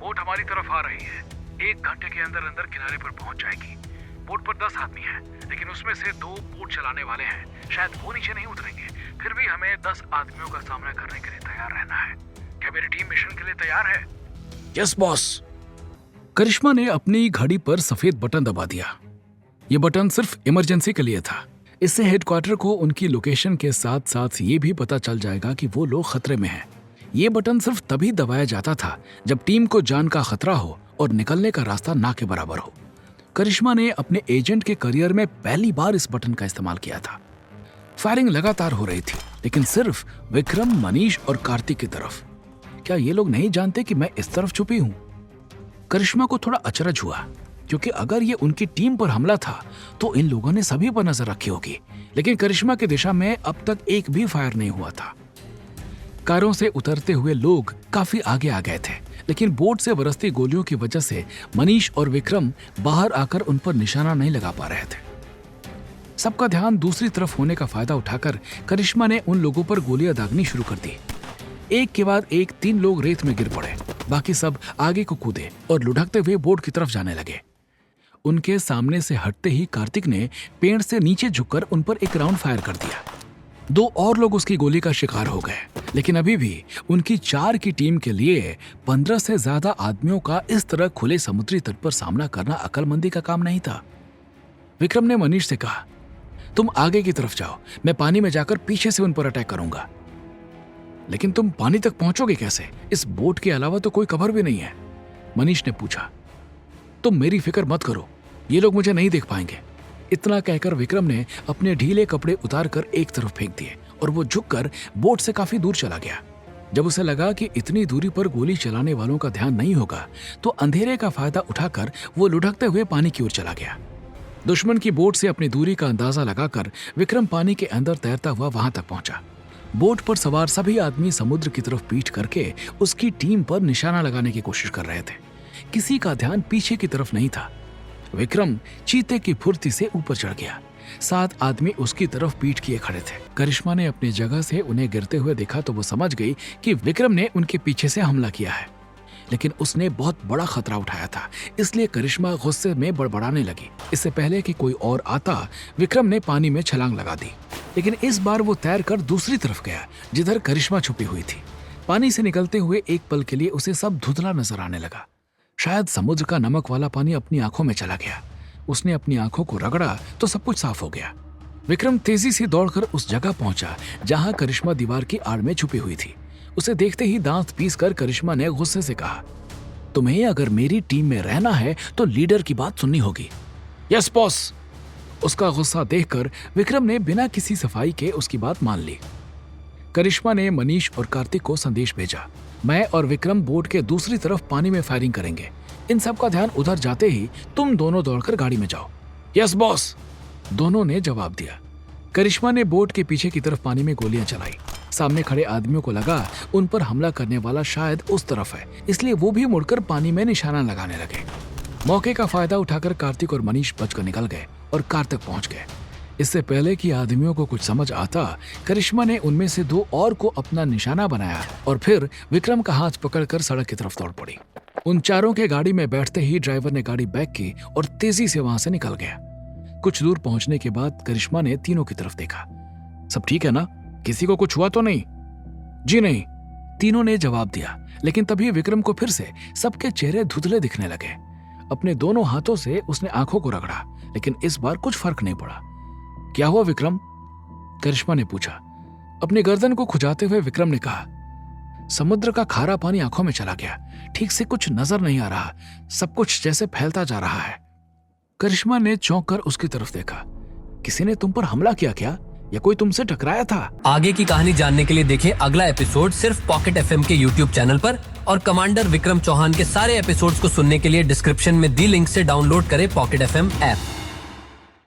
Boat हमारी तरफ आ रही है। 1 घंटे के अंदर अंदर किनारे पर पहुंच जाएगी। बोट पर 10 आदमी हैं, लेकिन उसमें से 2 बोट चलाने वाले हैं। शायद वो नीचे नहीं उतरेंगे। फिर भी हमें 10 आदमियों का सामना करने के लिए तैयार रहना है। क्या मेरी टीम मिशन के लिए तैयार है? Yes boss. करिश्मा ने अपनी घड़ी पर सफेद बटन दबा दिया। ये बटन सिर्फ इमरजेंसी के लिए था। इससे हेडक्वार्टर को उनकी लोकेशन के साथ साथ ये भी पता चल जाएगा कि वो लोग खतरे में हैं। ये बटन सिर्फ तभी दबाया जाता था जब टीम को जान का खतरा हो और निकलने का रास्ता ना के बराबर हो। करिश्मा ने अपने एजेंट के करियर में पहली बार इस बटन का इस्तेमाल किया था। फायरिंग लगातार हो रही थी, लेकिन सिर्फ विक्रम, मनीष और कार्तिक की तरफ। क्या ये लोग नहीं जानते कि मैं इस तरफ छुपी हूं? करिश्मा को थोड़ा अचरज हुआ, क्योंकि अगर ये उनकी टीम पर हमला था तो इन लोगों ने सभी पर नजर रखी होगी। लेकिन करिश्मा की दिशा में अब तक एक भी फायर नहीं हुआ था। कारों से उतरते हुए लोग काफी आगे आ गए थे, लेकिन बोट से बरसती गोलियों की वजह से मनीष और विक्रम बाहर आकर उन पर निशाना नहीं लगा पा रहे थे। सबका ध्यान दूसरी तरफ होने का फायदा उठाकर करिश्मा ने उन लोगों पर गोलियां दागनी शुरू कर दी। एक के बाद एक 3 लोग रेत में गिर पड़े। बाकी सब आगे को कूदे और लुढ़कते हुए बोट की तरफ जाने लगे। उनके सामने से हटते ही कार्तिक ने पेड़ से नीचे झुककर उन पर एक राउंड फायर कर दिया। 2 और लोग उसकी गोली का शिकार हो गए, लेकिन अभी भी उनकी 4 की टीम के लिए 15 से ज्यादा आदमियों का इस तरह खुले समुद्री तट पर सामना करना अक्लमंदी का काम नहीं था। विक्रम ने मनीष से कहा, तुम आगे की तरफ जाओ, मैं पानी में जाकर पीछे से उन पर अटैक करूंगा। लेकिन तुम पानी तक पहुंचोगे कैसे? इस बोट के अलावा तो कोई कवर भी नहीं है। मनीष ने पूछा। तुम मेरी फिक्र मत करो, ये लोग मुझे नहीं देख पाएंगे। इतना कहकर विक्रम ने अपने ढीले कपड़े उतारकर एक तरफ फेंक दिए और वो झुककर बोट से काफी दूर चला गया। जब उसे लगा कि इतनी दूरी पर गोली चलाने वालों का ध्यान नहीं होगा, तो अंधेरे का फायदा उठाकर वो लुढ़कते हुए पानी की ओर चला गया। दुश्मन की बोट से अपनी दूरी का अंदाजा लगाकर विक्रम पानी के अंदर तैरता हुआ वहां तक पहुंचा। बोट पर सवार सभी आदमी समुद्र की तरफ पीठ करके उसकी टीम पर निशाना लगाने की कोशिश कर रहे थे। किसी का ध्यान पीछे की तरफ नहीं था। विक्रम चीते की फुर्ती से ऊपर चढ़ गया। 7 आदमी उसकी तरफ पीठ किए खड़े थे। करिश्मा ने अपनी जगह से उन्हें गिरते हुए देखा तो वो समझ गई कि विक्रम ने उनके पीछे से हमला किया है, लेकिन उसने बहुत बड़ा खतरा उठाया था, इसलिए करिश्मा गुस्से में बड़बड़ाने लगी। इससे पहले कि कोई और आता, विक्रम ने पानी में छलांग लगा दी, लेकिन इस बार वो तैर कर दूसरी तरफ गया जिधर करिश्मा छुपी हुई थी। पानी से निकलते हुए एक पल के लिए उसे सब धुंधला नजर आने लगा। शायद समुद्र का नमक वाला पानी अपनी आंखों में चला गया। उसने अपनी आंखों को रगड़ा तो सब कुछ साफ हो गया। विक्रम तेजी से दौड़कर उस जगह पहुंचा जहां करिश्मा दीवार की आड़ में छुपी हुई थी। उसे देखते ही दांत पीसकर करिश्मा ने गुस्से से कहा, तुम्हें अगर मेरी टीम में रहना है तो लीडर की बात सुननी होगी। Yes boss. उसका गुस्सा देखकर विक्रम ने बिना किसी सफाई के उसकी बात मान ली। करिश्मा ने मनीष और कार्तिक को संदेश भेजा, मैं और विक्रम बोट के दूसरी तरफ पानी में फायरिंग करेंगे। इन सब का ध्यान उधर जाते ही तुम दोनों दौड़कर गाड़ी में जाओ। Yes boss. दोनों ने जवाब दिया। करिश्मा ने बोट के पीछे की तरफ पानी में गोलियां चलाई। सामने खड़े आदमियों को लगा उन पर हमला करने वाला शायद उस तरफ है, इसलिए वो भी मुड़कर पानी में निशाना लगाने लगे। मौके का फायदा उठाकर कार्तिक और मनीष बचकर निकल गए और कार तक पहुंच गए। इससे पहले कि आदमियों को कुछ समझ आता, करिश्मा ने उनमें से 2 और को अपना निशाना बनाया और फिर विक्रम का हाथ पकड़कर सड़क की तरफ दौड़ पड़ी। उन चारों के गाड़ी में बैठते ही ड्राइवर ने गाड़ी बैक की और तेजी से वहां से निकल गया। कुछ दूर पहुंचने के बाद करिश्मा ने तीनों की तरफ देखा। सब ठीक है ना? किसी को कुछ हुआ तो नहीं? जी नहीं, तीनों ने जवाब दिया। लेकिन तभी विक्रम को फिर से सबके चेहरे धुंधले दिखने लगे। अपने दोनों हाथों से उसने आंखों को रगड़ा, लेकिन इस बार कुछ फर्क नहीं पड़ा। क्या हुआ विक्रम? करिश्मा ने पूछा। अपनी गर्दन को खुजाते हुए विक्रम ने कहा, समुद्र का खारा पानी आंखों में चला गया, ठीक से कुछ नजर नहीं आ रहा, सब कुछ जैसे फैलता जा रहा है। करिश्मा ने चौंक कर उसकी तरफ देखा। किसी ने तुम पर हमला किया क्या, या कोई तुमसे टकराया था? आगे की कहानी जानने के लिए देखें अगला एपिसोड सिर्फ पॉकेट एफएम के यूट्यूब चैनल पर, और कमांडर विक्रम चौहान के सारे एपिसोड्स को सुनने के लिए डिस्क्रिप्शन में दी लिंक से डाउनलोड करें पॉकेट एफएम ऐप।